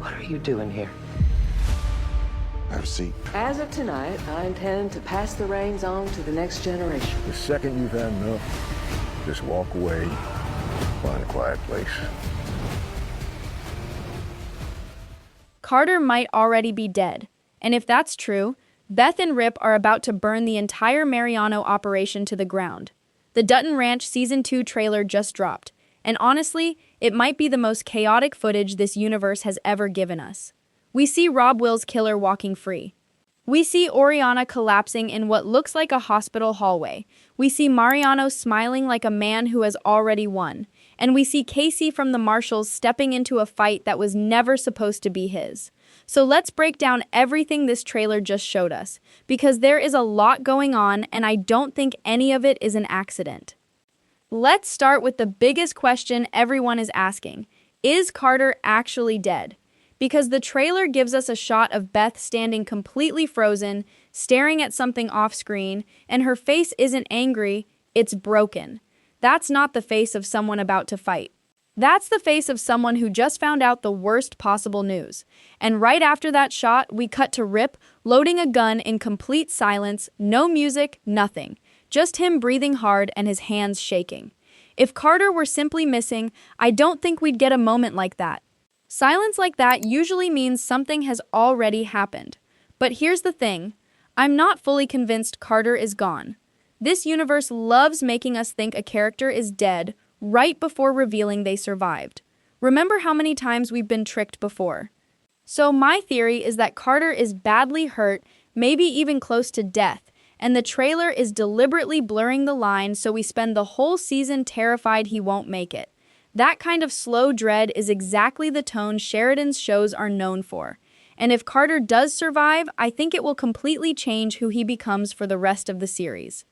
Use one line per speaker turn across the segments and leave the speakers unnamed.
What are you doing here?
Have a seat.
As of tonight, I intend to pass the reins on to the next generation.
The second you've had enough, just walk away, find a quiet place.
Carter might already be dead, and if that's true, Beth and Rip are about to burn the entire Mariano operation to the ground. The Dutton Ranch Season 2 trailer just dropped, and honestly, it might be the most chaotic footage this universe has ever given us. We see Rob Will's killer walking free. We see Oriana collapsing in what looks like a hospital hallway. We see Mariano smiling like a man who has already won. And we see Casey from the Marshals stepping into a fight that was never supposed to be his. So let's break down everything this trailer just showed us, because there is a lot going on and I don't think any of it is an accident. Let's start with the biggest question everyone is asking. Is Carter actually dead? Because the trailer gives us a shot of Beth standing completely frozen, staring at something off-screen, and her face isn't angry, it's broken. That's not the face of someone about to fight. That's the face of someone who just found out the worst possible news. And right after that shot, we cut to Rip loading a gun in complete silence, no music, nothing. Just him breathing hard and his hands shaking. If Carter were simply missing, I don't think we'd get a moment like that. Silence like that usually means something has already happened. But here's the thing, I'm not fully convinced Carter is gone. This universe loves making us think a character is dead right before revealing they survived. Remember how many times we've been tricked before? So my theory is that Carter is badly hurt, maybe even close to death, and the trailer is deliberately blurring the line so we spend the whole season terrified he won't make it. That kind of slow dread is exactly the tone Sheridan's shows are known for. And if Carter does survive, I think it will completely change who he becomes for the rest of the series.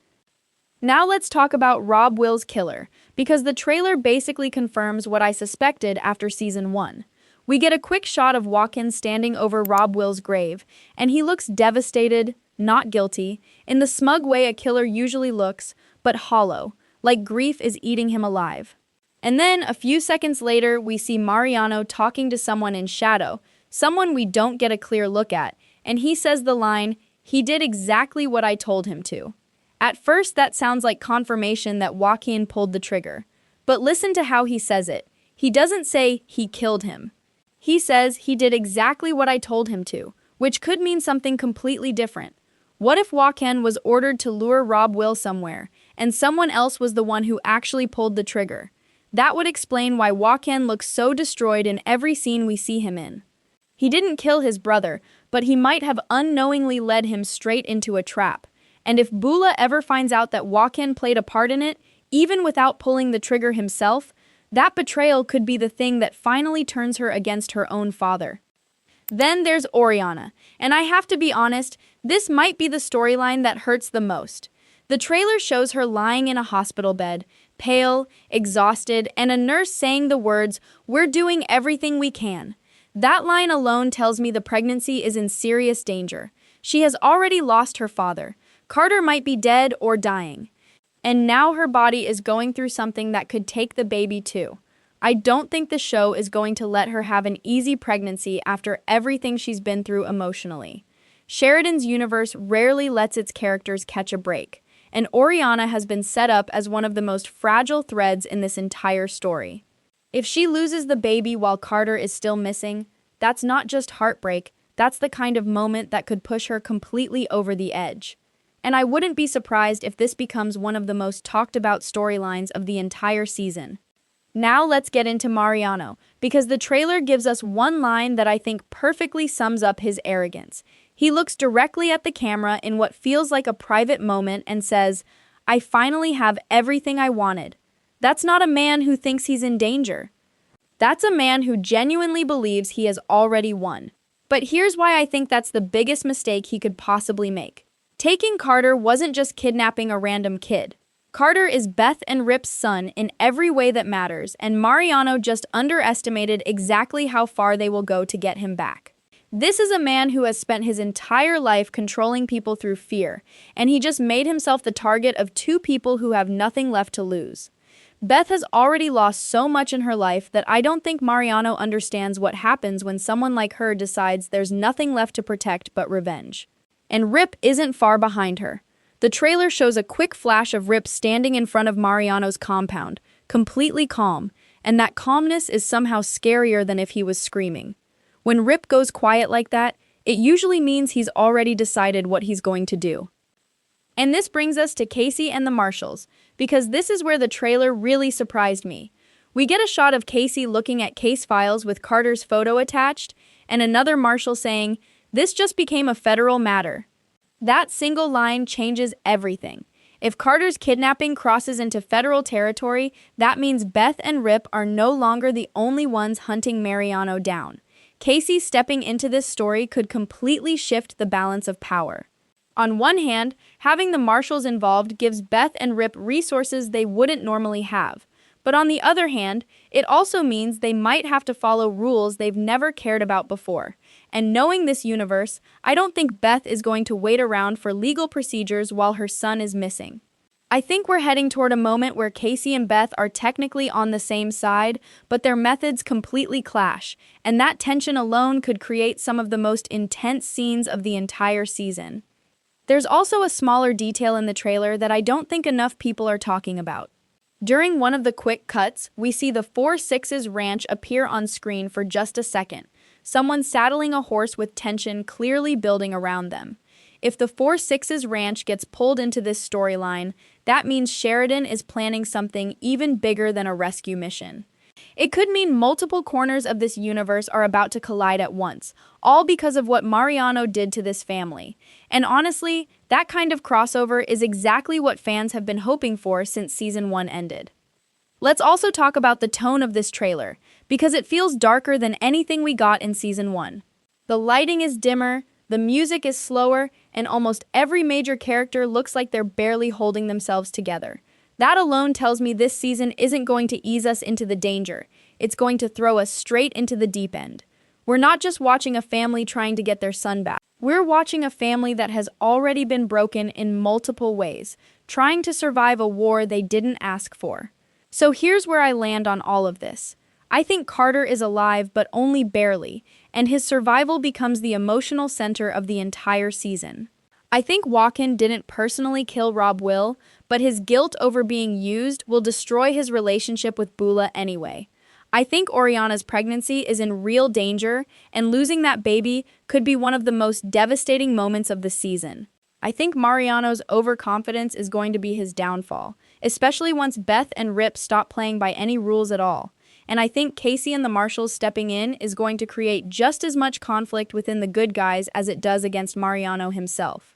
Now let's talk about Rob Will's killer, because the trailer basically confirms what I suspected after Season 1. We get a quick shot of Watkins standing over Rob Will's grave, and he looks devastated, not guilty, in the smug way a killer usually looks, but hollow, like grief is eating him alive. And then, a few seconds later, we see Mariano talking to someone in shadow, someone we don't get a clear look at, and he says the line, "He did exactly what I told him to." At first, that sounds like confirmation that Joaquin pulled the trigger. But listen to how he says it. He doesn't say he killed him. He says he did exactly what I told him to, which could mean something completely different. What if Joaquin was ordered to lure Rob Will somewhere, and someone else was the one who actually pulled the trigger? That would explain why Joaquin looks so destroyed in every scene we see him in. He didn't kill his brother, but he might have unknowingly led him straight into a trap. And if Bula ever finds out that Joaquin played a part in it, even without pulling the trigger himself, that betrayal could be the thing that finally turns her against her own father. Then there's Oriana, and I have to be honest, this might be the storyline that hurts the most. The trailer shows her lying in a hospital bed, pale, exhausted, and a nurse saying the words, "We're doing everything we can." That line alone tells me the pregnancy is in serious danger. She has already lost her father. Carter might be dead or dying. And now her body is going through something that could take the baby too. I don't think the show is going to let her have an easy pregnancy after everything she's been through emotionally. Sheridan's universe rarely lets its characters catch a break, and Oriana has been set up as one of the most fragile threads in this entire story. If she loses the baby while Carter is still missing, that's not just heartbreak, that's the kind of moment that could push her completely over the edge. And I wouldn't be surprised if this becomes one of the most talked about storylines of the entire season. Now let's get into Mariano, because the trailer gives us one line that I think perfectly sums up his arrogance. He looks directly at the camera in what feels like a private moment and says, "I finally have everything I wanted." That's not a man who thinks he's in danger. That's a man who genuinely believes he has already won. But here's why I think that's the biggest mistake he could possibly make. Taking Carter wasn't just kidnapping a random kid. Carter is Beth and Rip's son in every way that matters, and Mariano just underestimated exactly how far they will go to get him back. This is a man who has spent his entire life controlling people through fear, and he just made himself the target of two people who have nothing left to lose. Beth has already lost so much in her life that I don't think Mariano understands what happens when someone like her decides there's nothing left to protect but revenge. And Rip isn't far behind her. The trailer shows a quick flash of Rip standing in front of Mariano's compound, completely calm, and that calmness is somehow scarier than if he was screaming. When Rip goes quiet like that, it usually means he's already decided what he's going to do. And this brings us to Casey and the Marshalls, because this is where the trailer really surprised me. We get a shot of Casey looking at case files with Carter's photo attached, and another Marshal saying, "This just became a federal matter." That single line changes everything. If Carter's kidnapping crosses into federal territory, that means Beth and Rip are no longer the only ones hunting Mariano down. Casey stepping into this story could completely shift the balance of power. On one hand, having the Marshals involved gives Beth and Rip resources they wouldn't normally have. But on the other hand, it also means they might have to follow rules they've never cared about before. And knowing this universe, I don't think Beth is going to wait around for legal procedures while her son is missing. I think we're heading toward a moment where Casey and Beth are technically on the same side, but their methods completely clash, and that tension alone could create some of the most intense scenes of the entire season. There's also a smaller detail in the trailer that I don't think enough people are talking about. During one of the quick cuts, we see the 4-6's ranch appear on screen for just a second, someone saddling a horse with tension clearly building around them. If the 4-6's ranch gets pulled into this storyline, that means Sheridan is planning something even bigger than a rescue mission. It could mean multiple corners of this universe are about to collide at once, all because of what Mariano did to this family. And honestly, that kind of crossover is exactly what fans have been hoping for since Season 1 ended. Let's also talk about the tone of this trailer, because it feels darker than anything we got in Season 1. The lighting is dimmer, the music is slower, and almost every major character looks like they're barely holding themselves together. That alone tells me this season isn't going to ease us into the danger. It's going to throw us straight into the deep end. We're not just watching a family trying to get their son back. We're watching a family that has already been broken in multiple ways, trying to survive a war they didn't ask for. So here's where I land on all of this. I think Carter is alive, but only barely, and his survival becomes the emotional center of the entire season. I think Joaquin didn't personally kill Rob Will, but his guilt over being used will destroy his relationship with Bula anyway. I think Oriana's pregnancy is in real danger, and losing that baby could be one of the most devastating moments of the season. I think Mariano's overconfidence is going to be his downfall, especially once Beth and Rip stop playing by any rules at all. And I think Casey and the Marshalls stepping in is going to create just as much conflict within the good guys as it does against Mariano himself.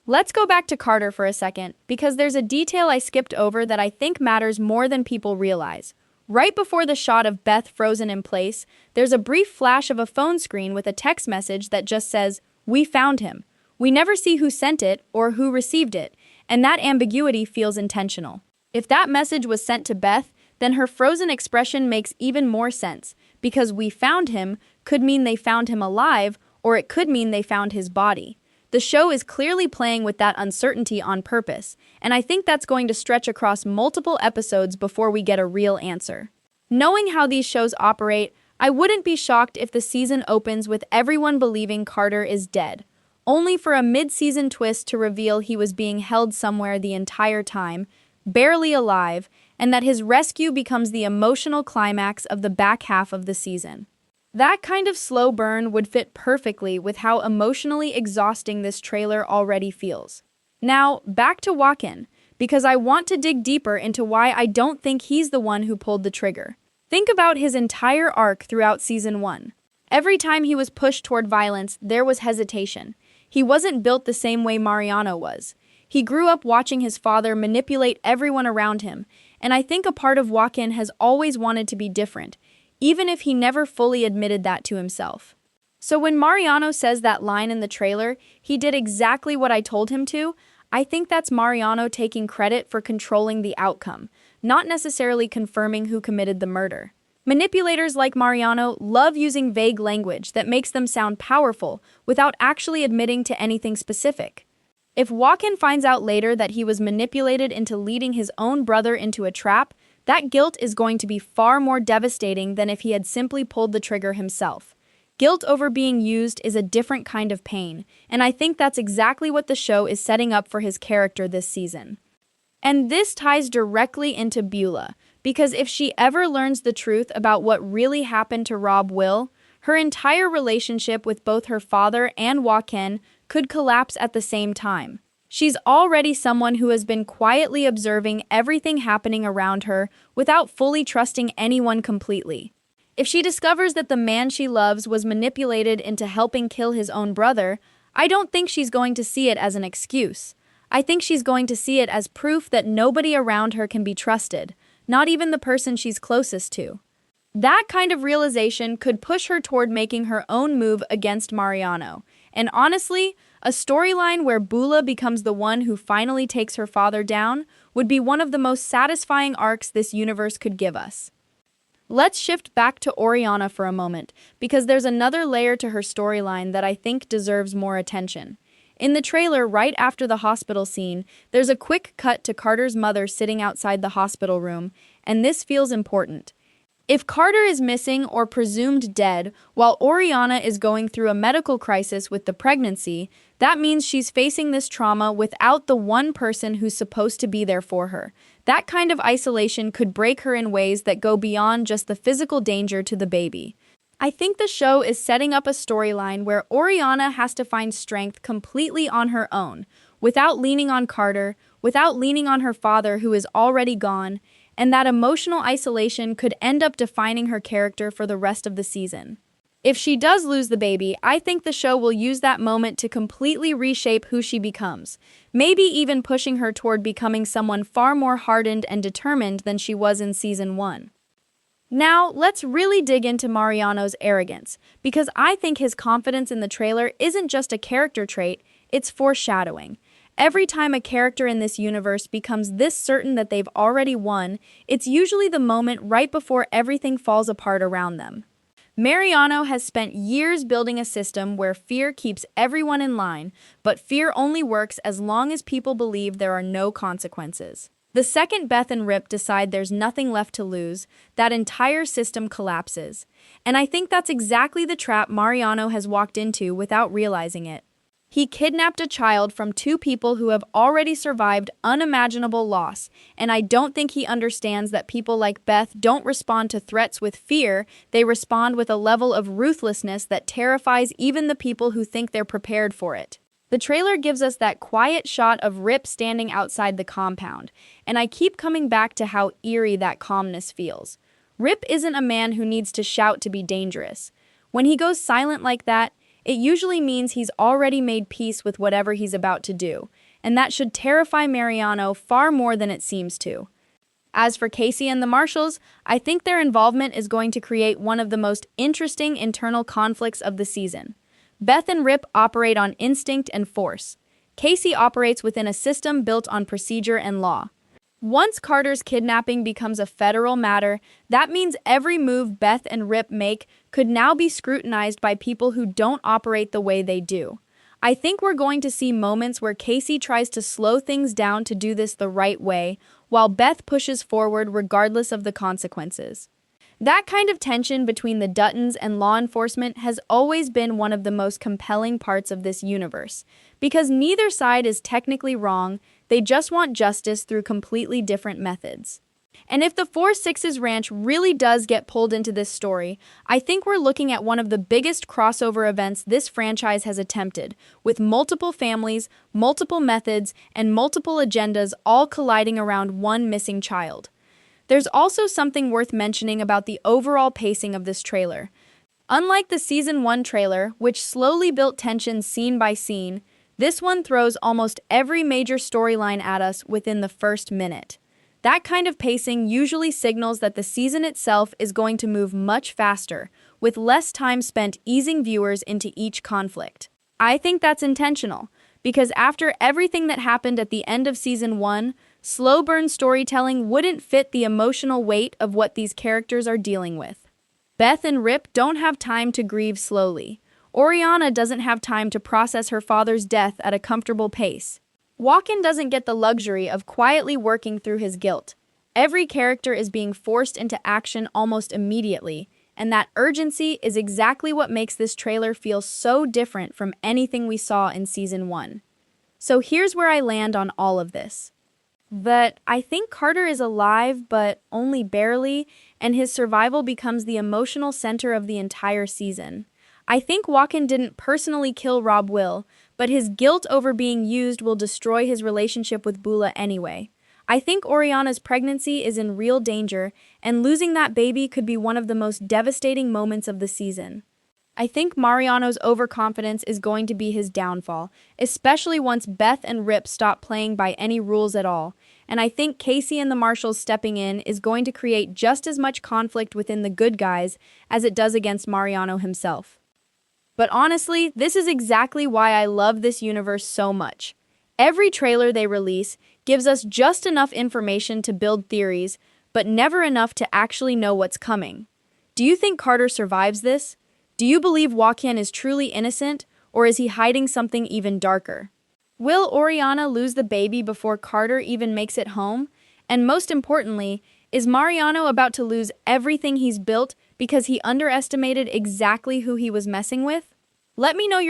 Let's go back to Carter for a second, because there's a detail I skipped over that I think matters more than people realize. Right before the shot of Beth frozen in place, there's a brief flash of a phone screen with a text message that just says, "We found him." We never see who sent it or who received it, and that ambiguity feels intentional. If that message was sent to Beth, then her frozen expression makes even more sense, because "we found him" could mean they found him alive, or it could mean they found his body. The show is clearly playing with that uncertainty on purpose, and I think that's going to stretch across multiple episodes before we get a real answer. Knowing how these shows operate, I wouldn't be shocked if the season opens with everyone believing Carter is dead, only for a mid-season twist to reveal he was being held somewhere the entire time, barely alive, and that his rescue becomes the emotional climax of the back half of the season. That kind of slow burn would fit perfectly with how emotionally exhausting this trailer already feels. Now, back to Joaquin, because I want to dig deeper into why I don't think he's the one who pulled the trigger. Think about his entire arc throughout Season 1. Every time he was pushed toward violence, there was hesitation. He wasn't built the same way Mariano was. He grew up watching his father manipulate everyone around him, and I think a part of Joaquin has always wanted to be different, even if he never fully admitted that to himself. So when Mariano says that line in the trailer, "He did exactly what I told him to," I think that's Mariano taking credit for controlling the outcome, not necessarily confirming who committed the murder. Manipulators like Mariano love using vague language that makes them sound powerful without actually admitting to anything specific. If Joaquin finds out later that he was manipulated into leading his own brother into a trap, that guilt is going to be far more devastating than if he had simply pulled the trigger himself. Guilt over being used is a different kind of pain, and I think that's exactly what the show is setting up for his character this season. And this ties directly into Beulah, because if she ever learns the truth about what really happened to Rob Will, her entire relationship with both her father and Joaquin could collapse at the same time. She's already someone who has been quietly observing everything happening around her without fully trusting anyone completely. If she discovers that the man she loves was manipulated into helping kill his own brother, I don't think she's going to see it as an excuse. I think she's going to see it as proof that nobody around her can be trusted, not even the person she's closest to. That kind of realization could push her toward making her own move against Mariano. And honestly, a storyline where Beulah becomes the one who finally takes her father down would be one of the most satisfying arcs this universe could give us. Let's shift back to Oriana for a moment, because there's another layer to her storyline that I think deserves more attention. In the trailer, right after the hospital scene, there's a quick cut to Carter's mother sitting outside the hospital room, and this feels important. If Carter is missing or presumed dead, while Oriana is going through a medical crisis with the pregnancy, that means she's facing this trauma without the one person who's supposed to be there for her. That kind of isolation could break her in ways that go beyond just the physical danger to the baby. I think the show is setting up a storyline where Oriana has to find strength completely on her own, without leaning on Carter, without leaning on her father who is already gone, and that emotional isolation could end up defining her character for the rest of the season. If she does lose the baby, I think the show will use that moment to completely reshape who she becomes, maybe even pushing her toward becoming someone far more hardened and determined than she was in season 1. Now, let's really dig into Mariano's arrogance, because I think his confidence in the trailer isn't just a character trait, it's foreshadowing. Every time a character in this universe becomes this certain that they've already won, it's usually the moment right before everything falls apart around them. Mariano has spent years building a system where fear keeps everyone in line, but fear only works as long as people believe there are no consequences. The second Beth and Rip decide there's nothing left to lose, that entire system collapses. And I think that's exactly the trap Mariano has walked into without realizing it. He kidnapped a child from two people who have already survived unimaginable loss, and I don't think he understands that people like Beth don't respond to threats with fear, they respond with a level of ruthlessness that terrifies even the people who think they're prepared for it. The trailer gives us that quiet shot of Rip standing outside the compound, and I keep coming back to how eerie that calmness feels. Rip isn't a man who needs to shout to be dangerous. When he goes silent like that, it usually means he's already made peace with whatever he's about to do, and that should terrify Mariano far more than it seems to. As for Casey and the Marshalls, I think their involvement is going to create one of the most interesting internal conflicts of the season. Beth and Rip operate on instinct and force. Casey operates within a system built on procedure and law. Once Carter's kidnapping becomes a federal matter, that means every move Beth and Rip make could now be scrutinized by people who don't operate the way they do. I think we're going to see moments where Casey tries to slow things down to do this the right way, while Beth pushes forward regardless of the consequences. That kind of tension between the Duttons and law enforcement has always been one of the most compelling parts of this universe, because neither side is technically wrong, they just want justice through completely different methods. And if the 4-6's ranch really does get pulled into this story, I think we're looking at one of the biggest crossover events this franchise has attempted, with multiple families, multiple methods, and multiple agendas all colliding around one missing child. There's also something worth mentioning about the overall pacing of this trailer. Unlike the Season 1 trailer, which slowly built tension scene by scene, this one throws almost every major storyline at us within the first minute. That kind of pacing usually signals that the season itself is going to move much faster, with less time spent easing viewers into each conflict. I think that's intentional, because after everything that happened at the end of Season 1, slow burn storytelling wouldn't fit the emotional weight of what these characters are dealing with. Beth and Rip don't have time to grieve slowly. Oriana doesn't have time to process her father's death at a comfortable pace. Joaquin doesn't get the luxury of quietly working through his guilt. Every character is being forced into action almost immediately, and that urgency is exactly what makes this trailer feel so different from anything we saw in Season 1. So here's where I land on all of this. That I think Carter is alive, but only barely, and his survival becomes the emotional center of the entire season. I think Walken didn't personally kill Rob Will, but his guilt over being used will destroy his relationship with Bula anyway. I think Oriana's pregnancy is in real danger, and losing that baby could be one of the most devastating moments of the season. I think Mariano's overconfidence is going to be his downfall, especially once Beth and Rip stop playing by any rules at all. And I think Casey and the Marshals stepping in is going to create just as much conflict within the good guys as it does against Mariano himself. But honestly, this is exactly why I love this universe so much. Every trailer they release gives us just enough information to build theories, but never enough to actually know what's coming. Do you think Carter survives this? Do you believe Walken is truly innocent, or is he hiding something even darker? Will Oriana lose the baby before Carter even makes it home? And most importantly, is Mariano about to lose everything he's built because he underestimated exactly who he was messing with? Let me know your